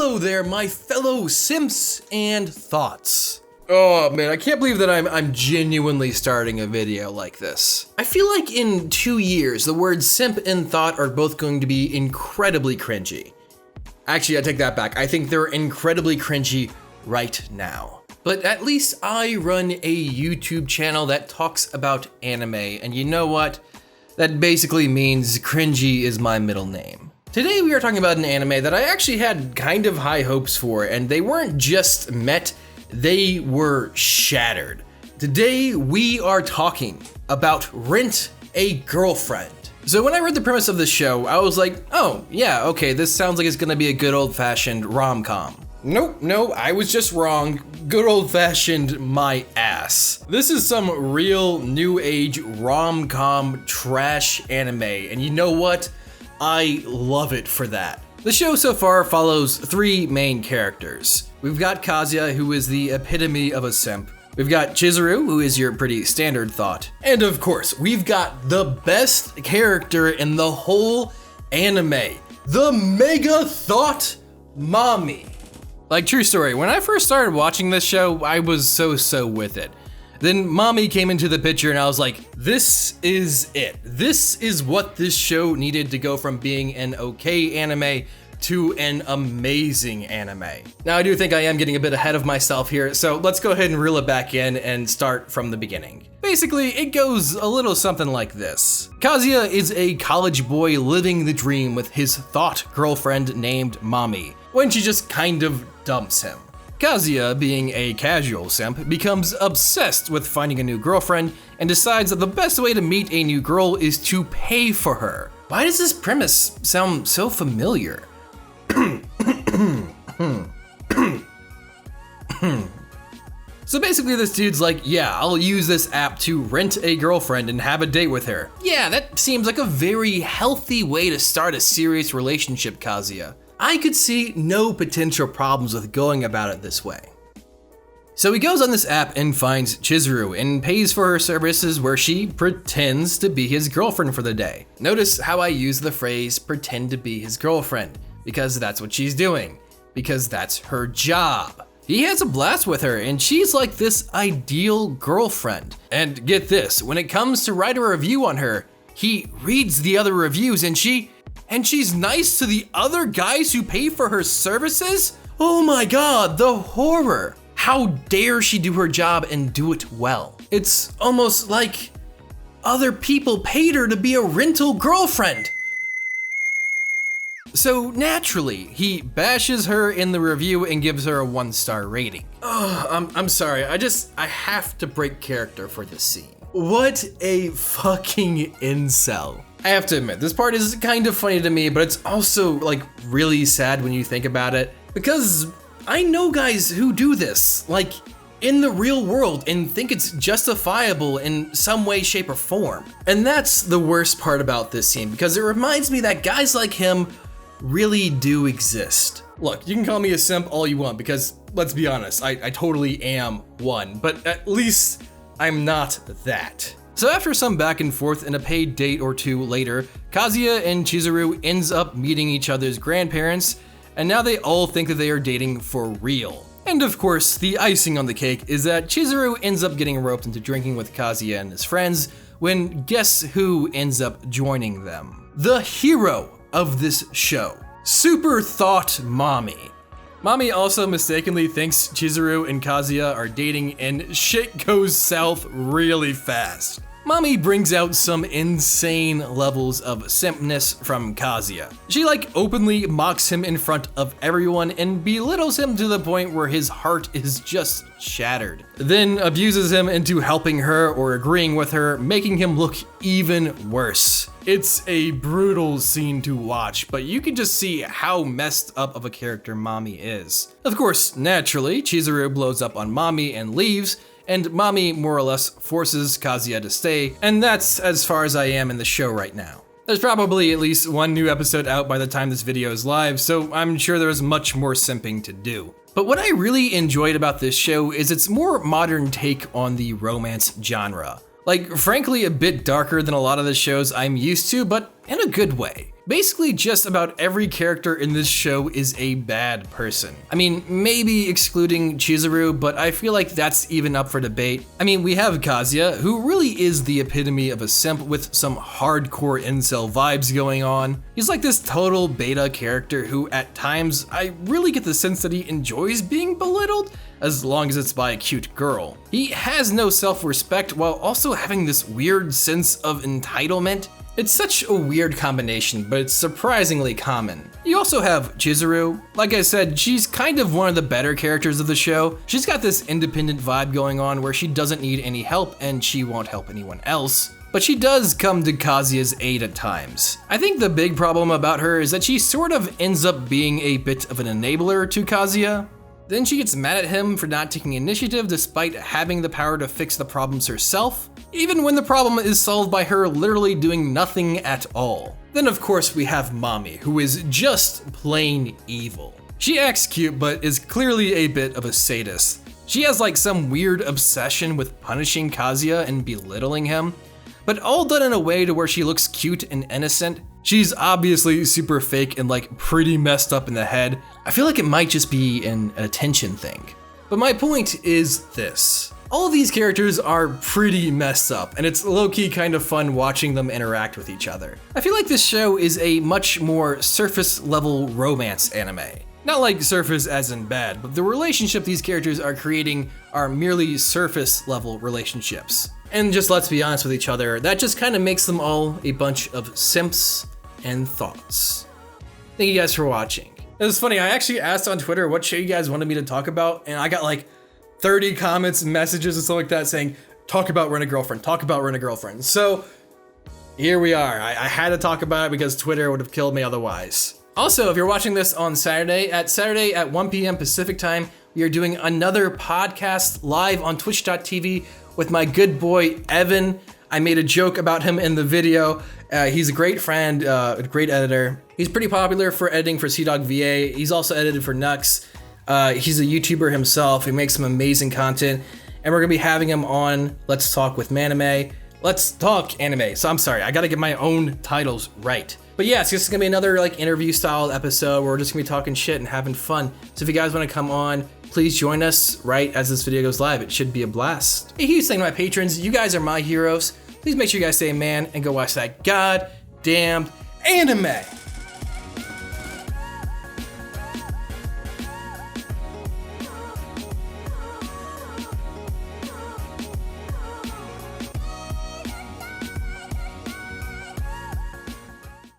Hello there, my fellow simps and thoughts. Oh man, I can't believe that I'm genuinely starting a video like this. I feel like in 2 years, the words simp and thought are both going to be incredibly cringy. Actually, I take that back. I think they're incredibly cringy right now. But at least I run a YouTube channel that talks about anime, and you know what? That basically means cringy is my middle name. Today we are talking about an anime that I actually had kind of high hopes for, and they weren't just met, they were shattered. Today we are talking about Rent a Girlfriend. So when I read the premise of this show, I was like, oh yeah, okay, this sounds like it's gonna be a good old-fashioned rom-com. Nope, no, I was just wrong. Good old-fashioned my ass. This is some real new age rom-com trash anime, and you know what? I love it for that. The show so far follows 3 main characters. We've got Kazuya, who is the epitome of a simp. We've got Chizuru, who is your pretty standard thought. And of course, we've got the best character in the whole anime, the mega thought Mami. Like, true story, when I first started watching this show, I was so with it. Then Mami came into the picture and I was like, this is it. This is what this show needed to go from being an okay anime to an amazing anime. Now I do think I am getting a bit ahead of myself here, so let's go ahead and reel it back in and start from the beginning. Basically, it goes a little something like this. Kazuya is a college boy living the dream with his thought girlfriend named Mami, when she just kind of dumps him. Kazuya, being a casual simp, becomes obsessed with finding a new girlfriend and decides that the best way to meet a new girl is to pay for her. Why does this premise sound so familiar? So basically this dude's like, yeah, I'll use this app to rent a girlfriend and have a date with her. Yeah, that seems like a very healthy way to start a serious relationship, Kazuya. I could see no potential problems with going about it this way. So he goes on this app and finds Chizuru and pays for her services where she pretends to be his girlfriend for the day. Notice how I use the phrase pretend to be his girlfriend, because that's what she's doing, because that's her job. He has a blast with her and she's like this ideal girlfriend. And get this, when it comes to write a review on her, he reads the other reviews and she's nice to the other guys who pay for her services? Oh my god, the horror. How dare she do her job and do it well? It's almost like other people paid her to be a rental girlfriend. So naturally, he bashes her in the review and gives her a 1-star rating. Oh, I'm sorry, I have to break character for this scene. What a fucking incel. I have to admit, this part is kind of funny to me, but it's also like really sad when you think about it, because I know guys who do this, like in the real world, and think it's justifiable in some way, shape, or form. And that's the worst part about this scene, because it reminds me that guys like him really do exist. Look, you can call me a simp all you want, because let's be honest, I totally am one, but at least I'm not that. So after some back and forth and a paid date or 2 later, Kazuya and Chizuru ends up meeting each other's grandparents, and now they all think that they are dating for real. And of course, the icing on the cake is that Chizuru ends up getting roped into drinking with Kazuya and his friends, when guess who ends up joining them? The hero of this show, Super Thought Mami. Mami also mistakenly thinks Chizuru and Kazuya are dating, and shit goes south really fast. Mami brings out some insane levels of simpness from Kazuya. She like openly mocks him in front of everyone and belittles him to the point where his heart is just shattered. Then abuses him into helping her or agreeing with her, making him look even worse. It's a brutal scene to watch, but you can just see how messed up of a character Mami is. Of course, naturally, Chizuru blows up on Mami and leaves, and Mami more or less forces Kazuya to stay, and that's as far as I am in the show right now. There's probably at least 1 new episode out by the time this video is live, so I'm sure there's much more simping to do. But what I really enjoyed about this show is its more modern take on the romance genre. Like, frankly, a bit darker than a lot of the shows I'm used to, but in a good way. Basically, just about every character in this show is a bad person. I mean, maybe excluding Chizuru, but I feel like that's even up for debate. I mean, we have Kazuya, who really is the epitome of a simp with some hardcore incel vibes going on. He's like this total beta character who, at times, I really get the sense that he enjoys being belittled, as long as it's by a cute girl. He has no self-respect while also having this weird sense of entitlement. It's such a weird combination, but it's surprisingly common. You also have Chizuru. Like I said, she's kind of one of the better characters of the show. She's got this independent vibe going on where she doesn't need any help and she won't help anyone else. But she does come to Kazuya's aid at times. I think the big problem about her is that she sort of ends up being a bit of an enabler to Kazuya. Then she gets mad at him for not taking initiative despite having the power to fix the problems herself, even when the problem is solved by her literally doing nothing at all. Then of course we have Mami, who is just plain evil. She acts cute, but is clearly a bit of a sadist. She has like some weird obsession with punishing Kazuya and belittling him, but all done in a way to where she looks cute and innocent. She's obviously super fake and like pretty messed up in the head. I feel like it might just be an attention thing. But my point is this. All of these characters are pretty messed up, and it's low-key kind of fun watching them interact with each other. I feel like this show is a much more surface-level romance anime. Not like surface as in bad, but the relationship these characters are creating are merely surface-level relationships. And just let's be honest with each other, that just kind of makes them all a bunch of simps and thoughts. Thank you guys for watching. It was funny, I actually asked on Twitter what show you guys wanted me to talk about, and I got like 30 comments and messages and stuff like that saying, talk about Rent a Girlfriend, talk about Rent a Girlfriend. So here we are. I had to talk about it because Twitter would have killed me otherwise. Also, if you're watching this on Saturday at 1 p.m. Pacific time, we are doing another podcast live on twitch.tv with my good boy, Evan. I made a joke about him in the video. He's a great friend, a great editor. He's pretty popular for editing for CDawg VA. He's also edited for Nux. He's a YouTuber himself. He makes some amazing content. And we're gonna be having him on Let's Talk with Manime. Let's Talk Anime. So I'm sorry, I gotta get my own titles right. But yeah, it's just gonna be another like interview style episode where we're just gonna be talking shit and having fun. So if you guys wanna come on, please join us right as this video goes live. It should be a blast. A huge thank you to my patrons. You guys are my heroes. Please make sure you guys stay man and go watch that goddamn anime.